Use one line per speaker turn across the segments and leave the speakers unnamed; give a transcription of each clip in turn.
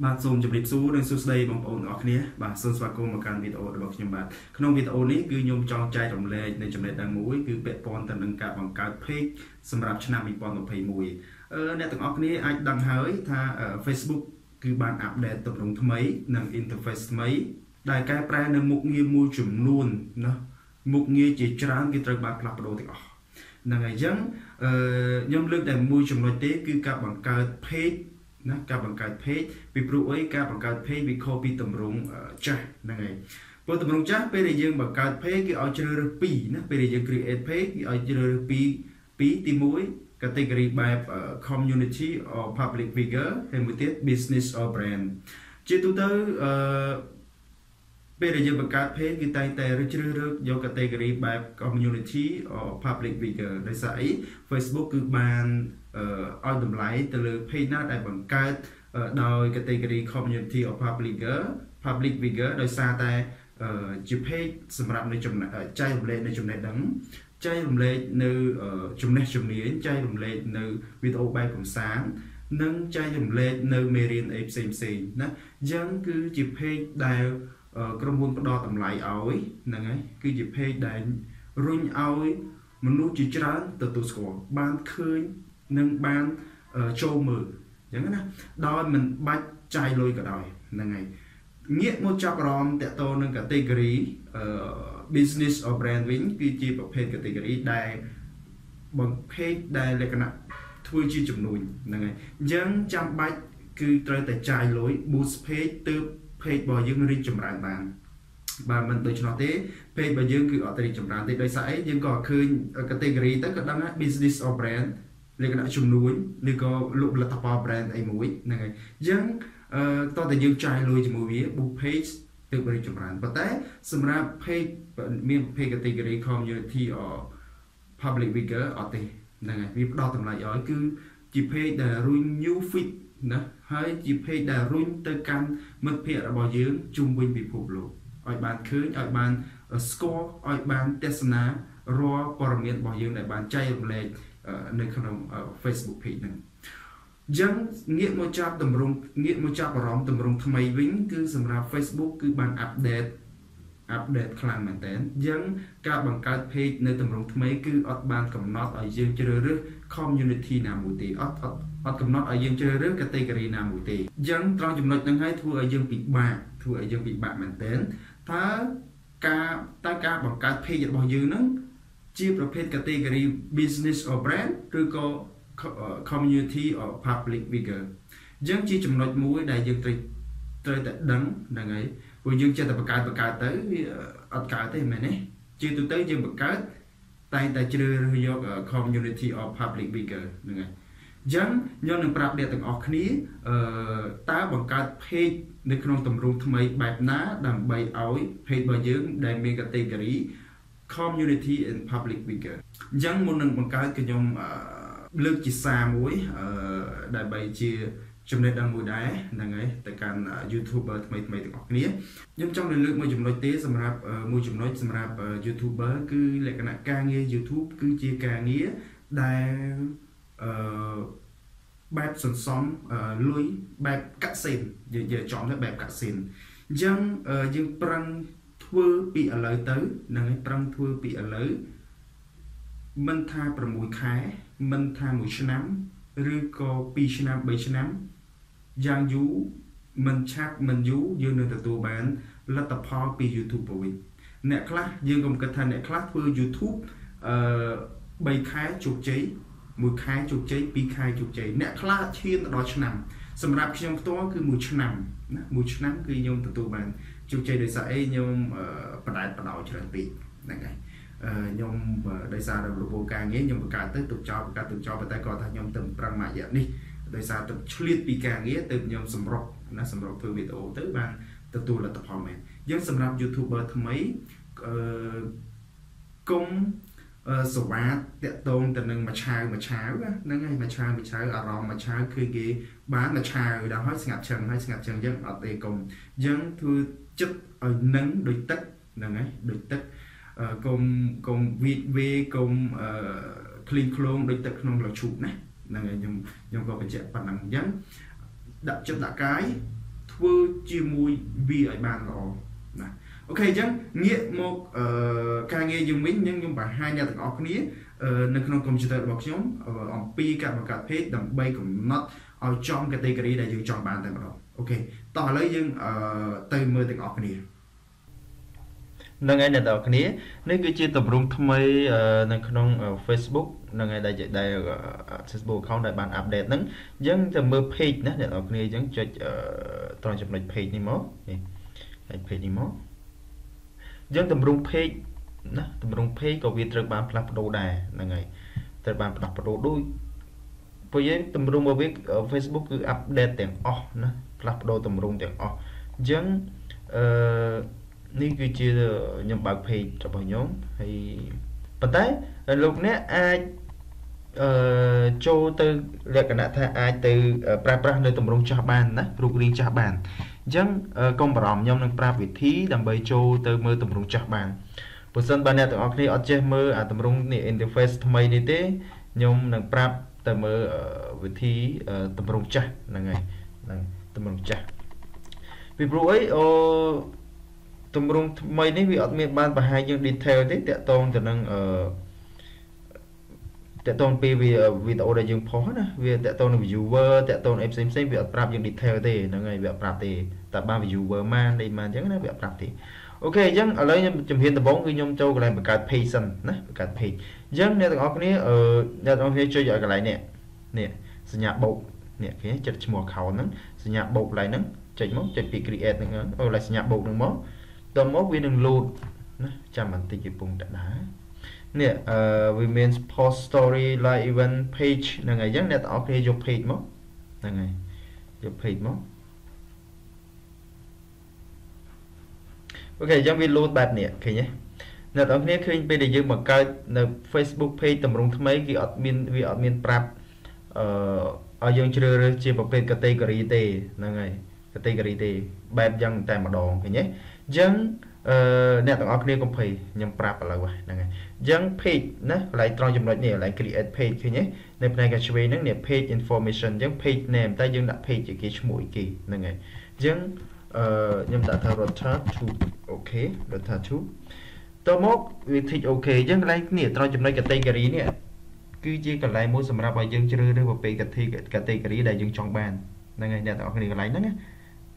បាទសូមជម្រាបសួរនិងសួស្តីបងប្អូនទាំងអស់គ្នាបាទសូមស្វាគមន៍មកកាន់វីដេអូរបស់ខ្ញុំបាទក្នុងវីដេអូនេះគឺខ្ញុំចង់ចែករំលែកនៅចំណេះដឹងមួយគឺពាក់ព័ន្ធទៅនឹងការបង្កើត page សម្រាប់ឆ្នាំ2021អ្នកទាំងអស់គ្នាអាចដឹងហើយថា Facebook គឺបានអាប់ដេតទម្រង់ថ្មីនិង interface ថ្មីដែលកែប្រែនៅមុខងារមួយចំនួនណាមុខងារជាច្រើនគេត្រូវបានផ្លាស់ប្ដូរទាំងអស់ហ្នឹងហើយអញ្ចឹងខ្ញុំលើកតែមួយចំណុចទេគឺការបង្កើត page ណាការបង្កើត page ពីព្រោះអីការបង្កើត page វាខុសពីទម្រង់ចាស់ហ្នឹងហើយព្រោះទម្រង់ចាស់ពេលដែលយើងបង្កើត page គេឲ្យជ្រើសរើស2ណាពេលដែលយើង create page គេឲ្យជ្រើសរើស2ទី1 category បែប community or public figure ហើយមួយទៀត business or brand ជាទូទៅពេលដែលយើងបង្កើត page គឺតែងតែជ្រើសរើសយក category បែប community or public figure ដោយសារអី Facebook គឺបានឲ្យតម្លៃទៅលើ page ណាដែលបង្កើតដោយ category community or public figure ដោយសារតែជា page សម្រាប់នៅចែករំលែកនៅចំណេះដឹងចែករំលែកនៅចំណេះជំនាញចែករំលែកនៅវីដេអូបែបកម្សាន្តនិងចែករំលែកនៅមេរៀនអីផ្សេងណាអញ្ចឹងគឺជា page ដែលក្រុមហ៊ុនផ្ដល់តម្លៃឲ្យហ្នឹងហើយគឺជា page ដែលរុញឲ្យមនុស្សជាច្រើនទទួលស្គាល់បានឃើញនិងបានចូលមើលអញ្ចឹងណាដោយមិនបាច់ចាយលុយក៏ដោយហ្នឹងហើយងាកមកចាប់អារម្មណ៍តកតនឹង category business or brand វិញគឺជាប្រភេទ category ដែលបង្ page ដែលលក្ខណៈធ្វើជាចំនួនហ្នឹងហើយអញ្ចឹងចាំបាច់គឺត្រូវតែចាយលុយ boost page ទើប page របស់យើងរីកចម្រើនបានបាទមិនដូច្នោះទេ page របស់យើងគឺអត់រីកចម្រើនទេដោយសារអីយើងក៏ឃើញ category ទៅក៏ដឹងថា business or brand លក្ខណៈចំនួនឬក៏លក់ផលិតផល brand អីមួយហ្នឹងហើយអញ្ចឹងតោះតែយើងចាយលុយជាមួយវា boost page ទើបរីកចម្រើនប៉ុន្តែសម្រាប់ page មានប្រភេទ category community or public figure អត់ទេហ្នឹងហើយវាផ្ដល់តម្លៃឲ្យគឺជា page ដែលរុញ new feed ណាហើយជា page ដែលរុញទៅកាន់មិត្តភ័ក្តិរបស់យើងជុំវិញពិភពលោកឲ្យបានឃើញឲ្យបានស្គាល់ឲ្យបានទស្សនារាល់ព័ត៌មានរបស់យើងដែលបានចែករំលែកនៅក្នុង Facebook page ហ្នឹងអញ្ចឹងងាកមកចាប់អារម្មណ៍ទម្រង់ថ្មីវិញគឺសម្រាប់ Facebook គឺបានអាប់ដេតខ្លាំងមែនតើអញ្ចឹងការបង្កើត page នៅទម្រង់ថ្មីគឺអត់បានកំណត់ឲ្យយើងជ្រើសរើស community ណាមួយទេអត់កំណត់ឲ្យយើងជ្រើសរើស category ណាមួយទេអញ្ចឹងត្រង់ចំណុចហ្នឹងហើយធ្វើឲ្យយើងពិបាកមែនតើតើការបង្កើត page របស់យើងហ្នឹងជាប្រភេទ category business or brand ឬក៏ community or public figure អញ្ចឹងជាចំណុចមួយដែលយើងត្រូវតែដឹងហ្នឹងហើយព្រោះយើងចេះតែបង្កើតទៅវាអត់កើតទេមែនទេជាទូទៅយើងបង្កើតតែងតែជ្រើសរើសយក community or public figure ហ្នឹងហើយអញ្ចឹងខ្ញុំនឹងប្រាប់អ្នកទាំងអស់គ្នាតើបង្កើត page នៅក្នុងទម្រង់ថ្មីបែបណាដើម្បីឲ្យ page របស់យើងដែលមាន category community and public figure អញ្ចឹងមុននឹងបង្កើតខ្ញុំលើកជាសារមួយដើម្បីជាចំណេះដឹងមួយដែរហ្នឹងហើយទៅកាន់ YouTuber ថ្មីទាំងអស់គ្នាខ្ញុំចង់លើកមួយចំណុចទេសម្រាប់មួយចំណុចសម្រាប់ YouTuber គឺលក្ខណៈការងារ YouTube គឺជាការងារដែលបែបសន្សំលុយបែបកាក់សេនយើងចំទៅបែបកាក់សេនអញ្ចឹងយើងប្រឹងធ្វើពីឥឡូវទៅហ្នឹងហើយប្រឹងធ្វើពីឥឡូវមិនថា6ខែមិនថា1ឆ្នាំឬក៏2ឆ្នាំ3ឆ្នាំយ៉ាងយូរមិនឆាប់មិនយូរយើងនឹងទទួលបានលទ្ធផលពី YouTube វិញអ្នកខ្លះយើងកុំគិតថាអ្នកខ្លះធ្វើ YouTube 3ខែជោគជ័យ1ខែជោគជ័យ2ខែជោគជ័យអ្នកខ្លះឈានដល់ឆ្នាំសម្រាប់ខ្ញុំផ្ទាល់គឺ1ឆ្នាំណា1ឆ្នាំគឺខ្ញុំទទួលបានជោគជ័យដោយសារអីខ្ញុំបដោយច្រើនពេកហ្នឹងហើយខ្ញុំដោយសាររបបការងារខ្ញុំបង្កើតទៅទុកចោលប៉ុន្តែគាត់ថាខ្ញុំទៅប្រឹងមួយរយៈនេះដោយសារទៅឆ្លៀតពីការងារទៅខ្ញុំសម្រុកធ្វើវីដេអូទៅបានទទួលលទ្ធផលមែនយើងសម្រាប់ YouTuber ថ្មីគុំសវ៉ាតតាក់ទងទៅនឹងមួយឆាវហ្នឹងហើយមួយឆាវអារម្មណ៍មួយឆាវឃើញគេបានមួយឆាវដល់ហើយស្ងាត់ឈឹងយើងអត់ទេគុំយើងធ្វើចិត្តឲ្យនឹងដូចទឹកហ្នឹងហើយដូចទឹកកុំវាកុំឃ្លីងឃ្លោងដូចទឹកក្នុងលឈូកណាហ្នឹងហើយខ្ញុំក៏បញ្ជាក់ប៉ុណ្ណឹងអញ្ចឹងដាក់ចិត្តដាក់កាយ ធ្វើជាមួយវាឲ្យបានល្អណាអូខេអញ្ចឹងងាកមកការងារយើងវិញខ្ញុំបង្ហាញអ្នកទាំងអស់គ្នានៅក្នុង computer របស់ខ្ញុំអំពីការបង្កើត page ដើម្បីកំណត់ឲ្យចំ category ដែលយើងចង់បានតែម្ដងអូខេតោះឥឡូវយើងទៅមើលទាំងអស់គ្នានឹងឯអ្នកទាំងអស់គ្នានេះគឺជាទម្រង់ថ្មីនៅក្នុង Facebook នឹងឯដែល Facebook account ដែលបាន update ហ្នឹងអញ្ចឹងទៅមើល page ណាអ្នកទាំងអស់គ្នាអញ្ចឹងចុចត្រង់ចំណុច page នេះមកនេះ page នេះមកអញ្ចឹងទម្រង់ page ណាទម្រង់ page ក៏វាត្រូវបានផ្លាស់ប្ដូរដែរហ្នឹងហើយត្រូវបានផ្លាស់ប្ដូរដូចព្រោះយើងទម្រង់របស់វា Facebook គឺ update ទាំងអស់ណាផ្លាស់ប្ដូរទម្រង់ទាំងអស់អញ្ចឹងនេះគឺជាខ្ញុំបើក page របស់ខ្ញុំហើយប៉ុន្តែលោកអ្នកអាចចូលទៅលក្ខណៈថាអាចទៅប្រើប្រាស់នៅទម្រង់ចាស់បានណារូបរាងចាស់បានអញ្ចឹងកុំបារម្ភខ្ញុំនឹងប្រាប់វិធីដើម្បីចូលទៅមើលទម្រង់ចាស់បានបើសិនបើអ្នកទាំងអស់គ្នាអត់ចេះមើលអាទម្រង់នេះ interface ថ្មីនេះទេខ្ញុំនឹងប្រាប់ទៅមើលវិធីទម្រង់ចាស់ហ្នឹងហើយហ្នឹងទម្រង់ចាស់ពីព្រោះអីទម្រង់ថ្មីនេះវាអត់មានបានបង្ហាញយើង detail ទេតាក់ទងទៅនឹងតាក់ទងពីវីដេអូដែលយើងផុសណាវាតាក់ទងនឹង viewer តាក់ទងអីផ្សេងវាអត់ប្រាប់យើង detail ទេហ្នឹងហើយវាអត់ប្រាប់ទេតែបាន viewer ម៉ានអីម៉ានអញ្ចឹងណាវាអត់ប្រាប់ទេអូខេអញ្ចឹងឥឡូវខ្ញុំជំហានដំបូងគឺខ្ញុំចូលកន្លែងបង្កើត page សិនណាបង្កើត page អញ្ចឹងអ្នកទាំងអស់គ្នាអ្នកទាំងអស់គ្នាចុចឲ្យកន្លែងនេះសញ្ញាបូកនេះឃើញចិត្តឈ្មោះ account ហ្នឹងសញ្ញាបូកកន្លែងហ្នឹងចុចមកចុចពី create ហ្នឹងអូកន្លែងសញ្ញាបូកហ្នឹងមកដល់មកវានឹង load ណាចាំបន្តិចវាពងតដែរនេះវាមាន post story live event page ហ្នឹងហើយអញ្ចឹងអ្នកទាំងអស់គ្នាយក page មកហ្នឹងហើយយក page មកអូខេអញ្ចឹងវា load បែបនេះឃើញទេអ្នកទាំងអស់គ្នាឃើញពេលដែលយើងបង្កើតនៅ Facebook page តម្រង់ថ្មីគឺអត់មានវាអត់មានប្រាប់ឲ្យយើងជ្រើសរើសជាប្រភេទ category ទេហ្នឹងហើយ category ទេបែបយ៉ាងតែម្ដងឃើញទេអញ្ចឹងអ្នកទាំងអស់គ្នាកុំភ័យខ្ញុំប្រាប់ឥឡូវហ្នឹងហើយអញ្ចឹង page ណាកន្លែងត្រង់ចំណុចនេះកន្លែង create page ឃើញទេនៅផ្នែកខាងឆ្វេងហ្នឹងនេះ page information អញ្ចឹង page name តែយើងដាក់ page ជាគេឈ្មោះអីគេហ្នឹងហើយអញ្ចឹងខ្ញុំដាក់ថា Rotha Tube អូខេ Rotha Tube តទៅមកវា tick អូខេអញ្ចឹងកន្លែងនេះត្រង់ចំណុច category នេះគឺជាកន្លែងមួយសម្រាប់ឲ្យយើងជ្រើសរើសប្រភេទ category ដែលយើងចង់បានហ្នឹងហើយអ្នកទាំងអស់គ្នាកន្លែងហ្នឹងណា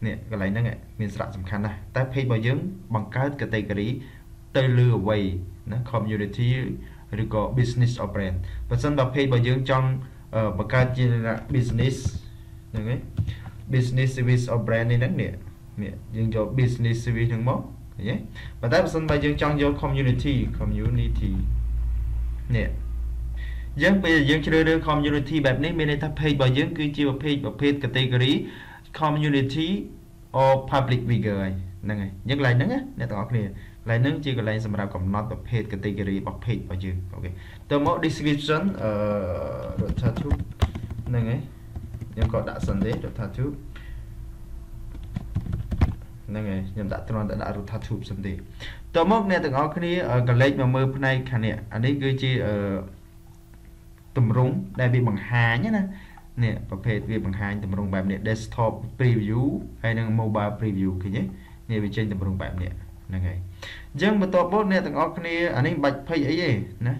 នេះកន្លែងហ្នឹងមានសារៈសំខាន់ណាស់តែ page របស់យើងបង្កើត category ទៅលើអ្វីណា community ឬក៏ business or brand បើសិនបើ page របស់យើងចង់បង្កើតជា business ហ្នឹងហើយ business service or brand នេះយើងយក business service ហ្នឹងមកឃើញទេប៉ុន្តែបើសិនបើយើងចង់យក community នេះយើងពេលយើងជ្រើសរើស community បែបនេះមានន័យថា page របស់យើងគឺជាប្រភេទ category community or public figure ហ្នឹងហើយយើងកន្លែងហ្នឹងណាអ្នកទាំងអស់គ្នាកន្លែងហ្នឹងជាកន្លែងសម្រាប់កំណត់ប្រភេទ category របស់ page របស់យើងអូខេទៅមក description Rotha Tube ហ្នឹងហើយខ្ញុំក៏ដាក់សិនទេ Rotha Tube ហ្នឹងហើយខ្ញុំដាក់ត្រង់តែដាក់ Rotha Tube សិនទេទៅមកអ្នកទាំងអស់គ្នាកលេចមកមើលផ្នែកខាងនេះអានេះគឺជាទម្រង់ដែលវាបង្ហាញណានេះប្រភេទវាបង្ហាញទម្រង់បែបនេះ desktop preview ហើយនិង mobile preview ឃើញទេនេះវាចេញទម្រង់បែបនេះហ្នឹងហើយអញ្ចឹងបន្ទាប់មកអ្នកទាំងអស់គ្នាអានេះមិនបាច់ភ័យអីទេណា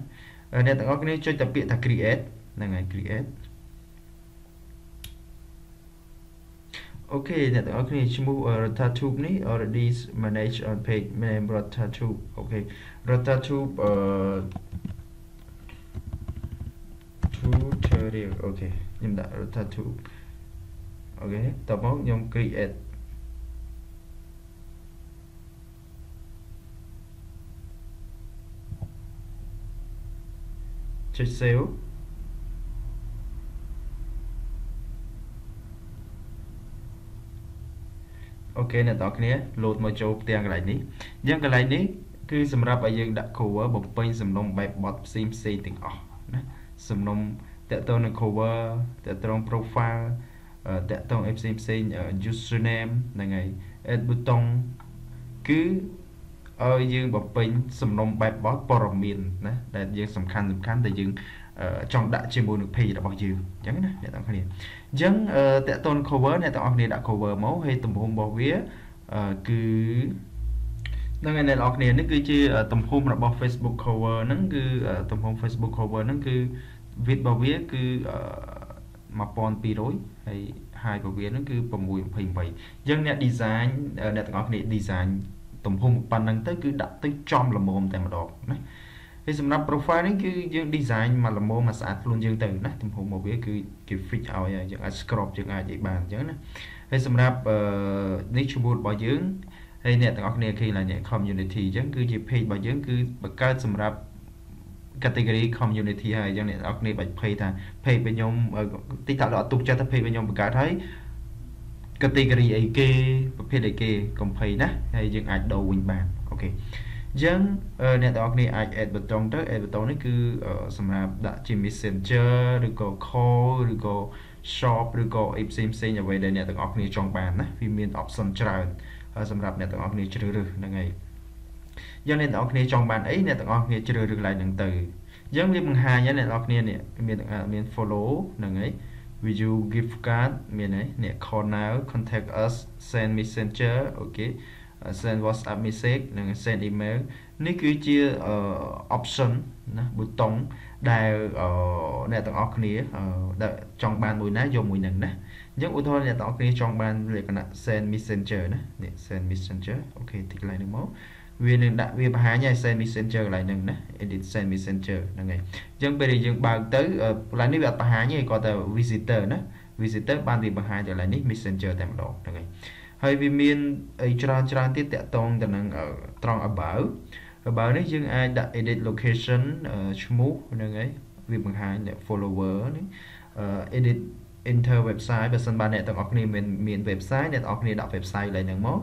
អ្នកទាំងអស់គ្នាចុចតែពាក្យថា create ហ្នឹងហើយ create អូខេអ្នកទាំងអស់គ្នាឈ្មោះ Rotha Tube នេះ already manage on page name Rotha Tube អូខេ Rotha Tube tutorial អូខេខ្ញុំដាក់ Rotha Tube អូខេតបមកខ្ញុំ create ចុច save អូខេអ្នកទាំងអស់គ្នា load មកចូលផ្ទាំងកន្លែងនេះអញ្ចឹងកន្លែងនេះគឺសម្រាប់ឲ្យយើងដាក់ cover បំពេញសំណុំបែបបទផ្សេងទាំងអស់ណាសំណុំតាក់ទងនឹង cover តាក់ទង profile តាក់ទងអីផ្សេង username ហ្នឹងហើយ add button គឺឲ្យយើងបំពេញសំណុំបែបបទព័ត៌មានណាដែលយើងសំខាន់ដែលយើង trong đã trên môi nước phi đã bao nhiêu chẳng nè để tặng cái này chẳng tại tôn cover này tặng này đã cover máu hay tầm hôm bao vía cứ đang ngày này lọt này nó cứ chi tầm hôm là bao Facebook cover nó cứ tầm hôm Facebook cover nó cứ viết bao vía cứ mà pon pi đối hay hai bao vía nó cứ bầm mùi hình vậy chẳng nè design này tặng này design tầm hôm bàn năng tới cứ đặt tới trong là mồm tại mà đọc đấy thì sầm nắp profile này cứ dương design mà là mồm mà sạch luôn dương từ đấy tầm hôm một vía cứ kiểu fit ao dương ai scrub dương ai vậy bàn chứ nè thì sầm nắp niche board bảo dương hay nè tặng này khi là nhẹ community chứ cứ chỉ page bảo dương cứ bật cái sầm nắp category community hay dương này tặng này bật page bên nhau tí tạo đó tục cho ta page bên nhau bật cái thấy category ấy kê page ấy kê còn page nè hay dương ai đầu win bàn ok dân nè tao này ai add button tới add button này cứ sầm ra đã chỉ messenger rồi có call rồi có shop rồi có xem như vậy đây nè tao này trong bàn á vì miền optionច្រើនsầm ra nè tao này chữ được là ngày dân nè tao này trong bàn ấy nè tao này chữ được lại những từ dân với bằng hai nhá nè tao này nè miền follow là ngày video gift card miền ấy nè call now contact us send messenger ok send WhatsApp message និង send email នេះគឺជាoption ណា button ដែលអ្នកទាំងអស់គ្នាចង់បានមួយណាយកមួយនឹងណាអញ្ចឹងឧទាហរណ៍អ្នកទាំងអស់គ្នាចង់បានលក្ខណៈ send messenger ណានេះ send messenger អូខេទីកន្លែងនេះមកវានឹងដាក់វាបង្ហាញឲ្យ send messenger កន្លែងហ្នឹងណា edit send messenger ហ្នឹងហើយអញ្ចឹងពេលដែលយើងបើកទៅកន្លែងនេះវាអត់បង្ហាញទេគាត់តែ visitor ណា visitor បានវាបង្ហាញកន្លែងនេះ messenger តែម្ដងហ្នឹងហើយហើយវាមានអីច្រើនទៀតតាក់ទងទៅនឹងត្រង់ about នេះយើងអាចដាក់ edit location ឈ្មោះហ្នឹងហើយវាបង្ហាញ follower នេះ edit enter website បើសិនបើអ្នកទាំងអស់គ្នាមាន website អ្នកទាំងអស់គ្នាដាក់ website ឡើងហ្នឹងមក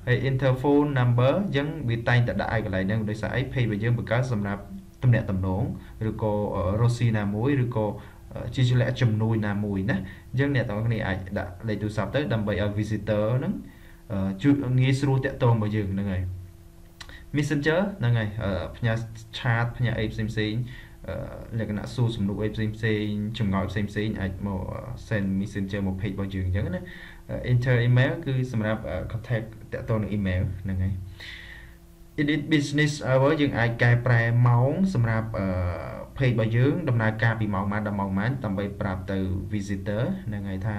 ហើយ enter phone number អញ្ចឹងវាតែងតែដាក់ឲ្យកន្លែងហ្នឹងដោយសារអី page របស់យើងបង្កើតសម្រាប់ទំនាក់ទំនងឬក៏រកស៊ីណាមួយឬក៏ជាជាលក្ខជំនួយណាមួយណាអញ្ចឹងអ្នកទាំងអស់គ្នាអាចដាក់លេខទូរស័ព្ទទៅដើម្បីឲ្យ visitor ហ្នឹងជួយងាយស្រួលតាក់ទងមកយើងហ្នឹងហើយ Messenger ហ្នឹងហើយផ្ញើ chat ផ្ញើអីផ្សេងលក្ខណៈសួរសំណួរអីផ្សេងចម្ងល់ផ្សេងអាចមក send Messenger មក page របស់យើងអញ្ចឹងណា enter email គឺសម្រាប់ contact តាក់ទងនឹង email ហ្នឹងហើយ edit business hour យើងអាចកែប្រែម៉ោងសម្រាប់page របស់យើងដំណើរការពីម៉ោងម៉ានដល់ម៉ោងម៉ានដើម្បីប្រាប់ទៅ visitor ហ្នឹងហើយថា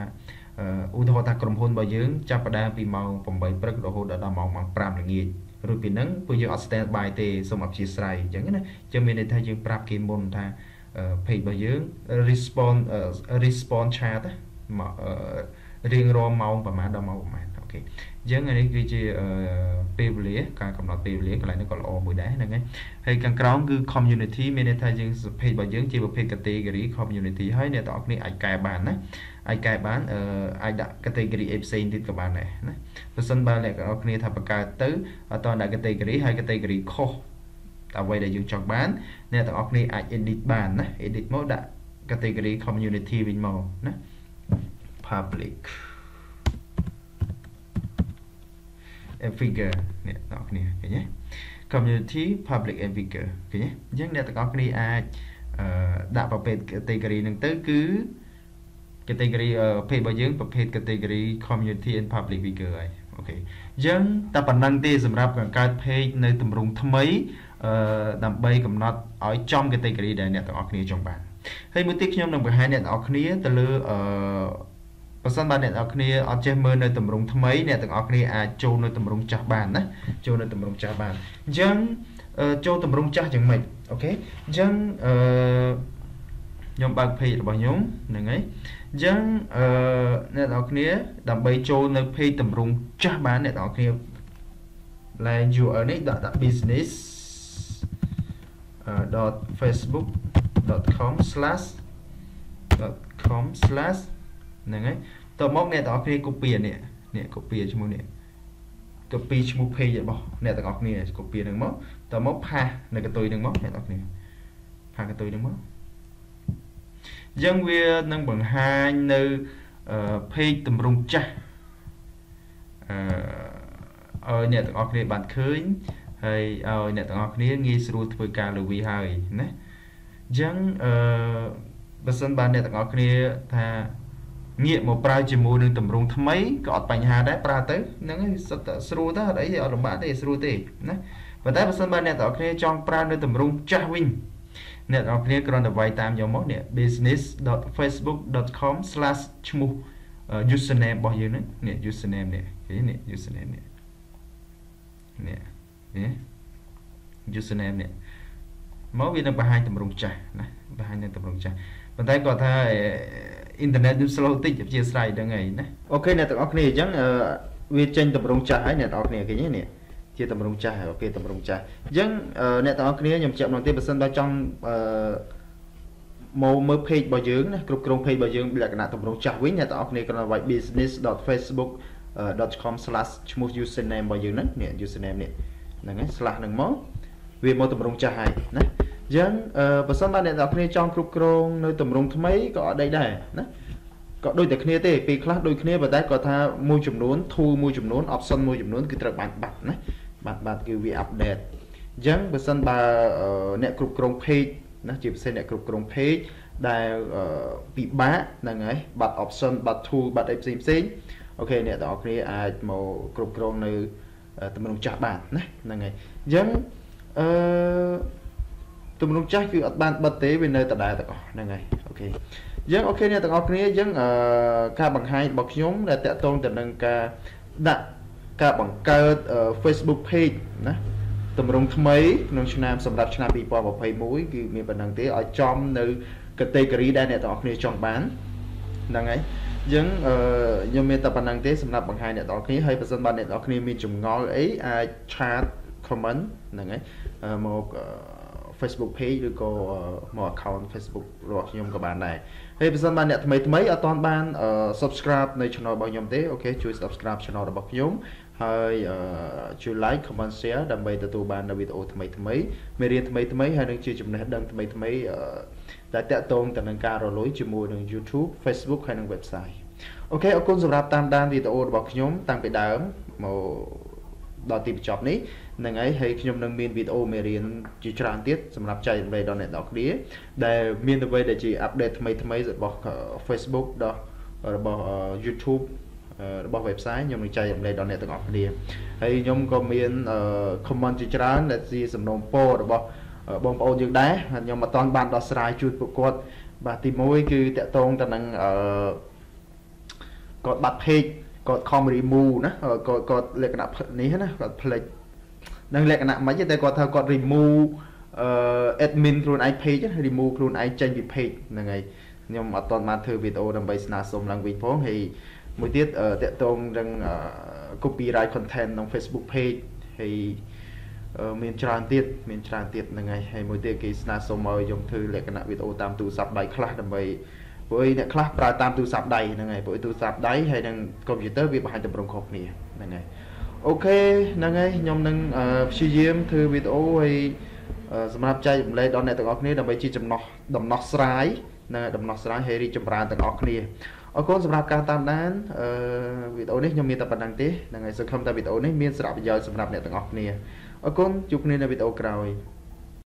ឧទាហរណ៍ថាក្រុមហ៊ុនរបស់យើងចាប់ផ្ដើមពីម៉ោង 8 ព្រឹករហូតដល់ម៉ោង 5 ល្ងាចរួចពីហ្នឹងពួកយើងអត់ stand by ទេសូមអព្យាស្រ័យអញ្ចឹងណាចាំមានន័យថាយើងប្រាប់គេមុនថា page របស់យើង response chat មករៀងរាល់ម៉ោងប្រហែលដល់ម៉ោងប្រហែលអូខេអញ្ចឹងនេះគឺជាពេលវេលាការកំណត់ពេលវេលាកន្លែងនេះក៏ល្អមួយដែរហ្នឹងហើយខាងក្រោមគឺ community មានន័យថាយើង page របស់យើងជាប្រភេទ category community ហើយអ្នកទាំងអស់គ្នាអាចកែបានណាអាចកែបានអាចដាក់ category អីផ្សេងទៀតក៏បានដែរណាបើសិនបើអ្នកទាំងអស់គ្នាថាបង្កើតទៅអត់តដាក់ category ហើយ category ខុសអ្វីដែលយើងចង់បានអ្នកទាំងអស់គ្នាអាច edit បានណា edit មកដាក់ category community វិញមកណា public and figure អ្នកទាំងអស់គ្នាឃើញទេ community public and figure ឃើញទេអញ្ចឹងអ្នកទាំងអស់គ្នាអាចដាក់ប្រភេទ category ហ្នឹងទៅគឺ category page របស់យើងប្រភេទ category community and public figure ហើយអូខេអញ្ចឹងតែប៉ុណ្្នឹងទេសម្រាប់បង្កើត page នៅទម្រង់ថ្មីដើម្បីកំណត់ឲ្យចំ category ដែលអ្នកទាំងអស់គ្នាចង់បានហើយមួយទៀតខ្ញុំនឹងបង្ហាញអ្នកទាំងអស់គ្នាទៅលើបើសិនបើអ្នកទាំងអស់គ្នាអត់ចេះមើលនៅទម្រង់ថ្មីអ្នកទាំងអស់គ្នាអាចចូលនៅទម្រង់ចាស់បានណាចូលនៅទម្រង់ចាស់បានអញ្ចឹងចូលទម្រង់ចាស់យ៉ាងម៉េចអូខេអញ្ចឹងខ្ញុំបើក page របស់ខ្ញុំហ្នឹងហើយអញ្ចឹងអ្នកទាំងអស់គ្នាដើម្បីចូលនៅ page ទម្រង់ចាស់បានអ្នកទាំងអស់គ្នាឡើង URL នេះដាក់ business .facebook.com/ ហ្នឹងហើយតមកអ្នកទាំងអស់គ្នា copy នេះ copy ឈ្មោះនេះ copy ឈ្មោះ page របស់អ្នកទាំងអស់គ្នា copy ហ្នឹងមកតមកផាសនៅកន្ទុយហ្នឹងមកអ្នកទាំងអស់គ្នាផាសកន្ទុយហ្នឹងមកអញ្ចឹងវានឹងបង្ហាញនៅ page ទម្រង់ចាស់ឲ្យអ្នកទាំងអស់គ្នាបានឃើញហើយឲ្យអ្នកទាំងអស់គ្នាងាយស្រួលធ្វើការលើវាហើយណាអ ចឹងបើសិនបានអ្នកទាំងអស់គ្នាថាងាកមកប្រើជាមួយនឹងទម្រង់ថ្មីក៏អត់បញ្ហាដែរប្រើទៅហ្នឹងហើយសុទ្ធតែស្រួលទៅអត់អីអត់លំបាកទេស្រួលទេណាប៉ុន្តែបើសិនបានអ្នកទាំងអស់គ្នាចង់ប្រើនៅទម្រង់ចាស់វិញអ្នកទាំងអស់គ្នាគ្រាន់តែវាយតាមយកមកនេះ business.facebook.com/ ឈ្មោះ username របស់យើងហ្នឹងនេះ username នេះនេះ username នេះusername នេះមកវានឹងបង្ហាញទម្រង់ចាស់ណាបង្ហាញនៅទម្រង់ចាស់ប៉ុន្តែគាត់ថាអ៊ីនធឺណិតវា slow តិចអធិស្ឋានហ្នឹងហើយណាអូខេអ្នកទាំងអស់គ្នាអញ្ចឹងវាចេញទម្រង់ចាស់ហើយអ្នកទាំងអស់គ្នាឃើញទេនេះជាទម្រង់ចាស់អូខេទម្រង់ចាស់អញ្ចឹងអ្នកទាំងអស់គ្នាខ្ញុំជម្រាបម្ដងទៀតបើសិនបើចង់មកមើល page របស់យើងណាគ្រប់គ្រង page របស់យើងលក្ខណៈទម្រង់ចាស់វិញអ្នកទាំងអស់គ្នាគ្រាន់តែវាយ business.facebook.com/ ឈ្មោះ username របស់យើងហ្នឹងនេះ username នេះហ្នឹងហើយ slash ហ្នឹងមកវាមកទម្រង់ចាស់ហើយណាអញ្ចឹងបើសិនបើអ្នកទាំងអស់គ្នាចង់គ្រប់គ្រងនៅទម្រង់ថ្មីក៏អត់ដីដែរណាក៏ដូចតែគ្នាទេពេលខ្លះដូចគ្នាប៉ុន្តែគាត់ថាមួយចំនួន tool មួយចំនួន option មួយចំនួនគឺត្រូវបាត់ណាបាត់គឺវា update អញ្ចឹងបើសិនបើអ្នកគ្រប់គ្រង page ណាជាពិសេសអ្នកគ្រប់គ្រង page ដែលពិបាកហ្នឹងហើយបាត់ option បាត់ tool បាត់អីផ្សេងអូខេអ្នកទាំងអស់គ្នាអាចមកគ្រប់គ្រងនៅទម្រង់ចាស់បានណាហ្នឹងហើយអញ្ចឹងទម្រង់ចាស់គឺអត់បានបិទទេវានៅដដែលទាំងអស់ហ្នឹងហើយអូខេអញ្ចឹងអូខេអ្នកទាំងអស់គ្នាអញ្ចឹងការបង្ហាញរបស់ខ្ញុំដែលតាក់ទងទៅនឹងការដាក់ការបង្កើត Facebook page ណាទម្រង់ថ្មីក្នុងឆ្នាំសម្រាប់ឆ្នាំ2021គឺមានប៉ុណ្ណឹងទេឲ្យចំនៅ category ដែលអ្នកទាំងអស់គ្នាចង់បានហ្នឹងហើយអញ្ចឹងខ្ញុំមានតែប៉ុណ្ណឹងទេសម្រាប់បង្ហាញអ្នកទាំងអស់គ្នាហើយបើសិនបើអ្នកទាំងអស់គ្នាមានចម្ងល់អីអាចឆាត comment ហ្នឹងហើយមក Facebook page ឬក៏មក account Facebook របស់ខ្ញុំក៏បានដែរហើយបើសិនបើអ្នកថ្មីអត់ទាន់បាន subscribe នៅ channel របស់ខ្ញុំទេអូខេជួយ subscribe channel របស់ខ្ញុំហើយជួយ like comment share ដើម្បីទទួលបាននៅវីដេអូថ្មីមេរៀនថ្មីហើយនឹងជាចំណេះដឹងថ្មីដែលតាក់ទងទៅនឹងការរលួយជាមួយនឹង YouTube Facebook ហើយនឹង website អូខេអរគុណសម្រាប់តាមដានវីដេអូរបស់ខ្ញុំតាំងពីដើមមកដល់ទីបញ្ចប់នេះហ្នឹងហើយខ្ញុំនឹងមានវីដេអូមេរៀនជាច្រើនទៀតសម្រាប់ចែករំលែកដល់អ្នកទាំងអស់គ្នាដែលមានអ្វីដែលជា update ថ្មីរបស់ Facebook របស់ YouTube របស់ website ខ្ញុំនឹងចែករំលែកដល់អ្នកទាំងអស់គ្នាហើយខ្ញុំក៏មាន comment ជាច្រើនដែលជាសំណូមពររបស់បងប្អូនយើងដែរខ្ញុំអត់ទាន់បានដោះស្រាយជូនពួកគាត់បាទទី1គឺតាក់ទងទៅនឹងគាត់បាត់ page គាត់ com remove ណាគាត់លក្ខណៈនេះណាគាត់ផ្លេចនឹងលក្ខណៈមិនទេតែគាត់ថាគាត់ remove admin ខ្លួនឯង page remove ខ្លួនឯងចេញពី page ហ្នឹងហើយខ្ញុំអត់ទាន់បានធ្វើវីដេអូដើម្បីស្នើសុំឡើងវិញផងហើយមួយទៀតតាក់ទងនឹង copyright content ក្នុង Facebook page ហើយមានច្រើនទៀតហ្នឹងហើយមួយទៀតគេស្នើសុំឲ្យខ្ញុំធ្វើលក្ខណៈវីដេអូតាមទូរស័ព្ទដៃខ្លះដើម្បីព្រោះអ្នកខ្លះប្រើតាមទូរស័ព្ទដៃហ្នឹងហើយព្រោះទូរស័ព្ទដៃហើយនឹងកុំព្យូទ័រវាបង្ហាញទម្រង់ខុសគ្នាហ្នឹងហើយអូខេហ្នឹងហើយខ្ញុំនឹងព្យាយាមធ្វើវីដេអូហើយសម្រាប់ចែករំលែកដល់អ្នកទាំងអស់គ្នាដើម្បីជាដំណោះស្រាយហើយរីកចម្រើនទាំងអស់គ្នាអរគុណសម្រាប់ការតាមដានវីដេអូនេះខ្ញុំមានតែប៉ុណ្្នឹងទេហ្នឹងហើយសង្ឃឹមថាវីដេអូនេះមានសារៈប្រយោជន៍សម្រាប់អ្នកទាំងអស់គ្នាអរគុណជួបគ្នានៅវីដេអូក្រោយ